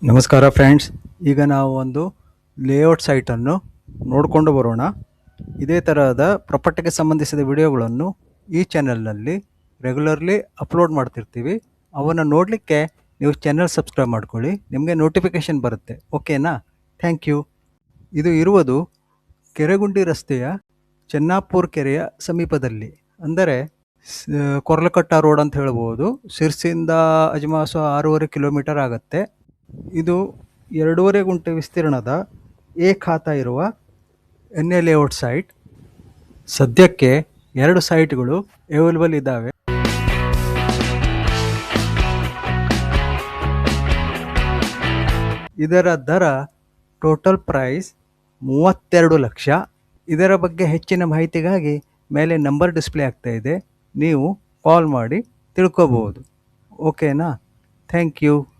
ನಮಸ್ಕಾರ ಫ್ರೆಂಡ್ಸ್. ಈಗ ನಾವು ಒಂದು ಲೇಔಟ್ ಸೈಟನ್ನು ನೋಡಿಕೊಂಡು ಬರೋಣ. ಇದೇ ತರಹದ ಪ್ರಾಪರ್ಟಿಗೆ ಸಂಬಂಧಿಸಿದ ವಿಡಿಯೋಗಳನ್ನು ಈ ಚಾನೆಲ್ನಲ್ಲಿ ರೆಗ್ಯುಲರ್ಲಿ ಅಪ್ಲೋಡ್ ಮಾಡ್ತಿರ್ತೀವಿ. ಅವನ್ನು ನೋಡಲಿಕ್ಕೆ ನೀವು ಚಾನೆಲ್ ಸಬ್ಸ್ಕ್ರೈಬ್ ಮಾಡ್ಕೊಳ್ಳಿ, ನಿಮಗೆ ನೋಟಿಫಿಕೇಷನ್ ಬರುತ್ತೆ. ಓಕೆನಾ? Thank you. ಇದು ಇರುವುದು ಕೆರೆಗುಂಡಿ ರಸ್ತೆಯ ಚೆನ್ನಾಪುರ ಕೆರೆಯ ಸಮೀಪದಲ್ಲಿ, ಅಂದರೆ ಕೊರ್ಲಕಟ್ಟ ರೋಡ್ ಅಂತ ಹೇಳ್ಬೋದು. ಶಿರ್ಸಿಯಿಂದ ಅಜ್ಮಾಸು 6.5 ಕಿಲೋಮೀಟರ್ ಆಗುತ್ತೆ. ಇದು 2.5 ಗುಂಟೆ ವಿಸ್ತೀರ್ಣದ ಖಾತಾ ಇರುವ ಎನ್ಎ ಲೇಔಟ್ ಸೈಟ್. ಸದ್ಯಕ್ಕೆ 2 ಸೈಟ್ಗಳು ಅವೈಲೇಬಲ್ ಇದ್ದಾವೆ. ಇದರ ದರ ಟೋಟಲ್ ಪ್ರೈಸ್ 32 ಲಕ್ಷ. ಇದರ ಬಗ್ಗೆ ಹೆಚ್ಚಿನ ಮಾಹಿತಿಗಾಗಿ ಮೇಲೆ ನಂಬರ್ ಡಿಸ್ಪ್ಲೇ ಆಗ್ತಾ ಇದೆ, ನೀವು ಕಾಲ್ ಮಾಡಿ ತಿಳ್ಕೋಬಹುದು. ಓಕೆನಾ? Thank you.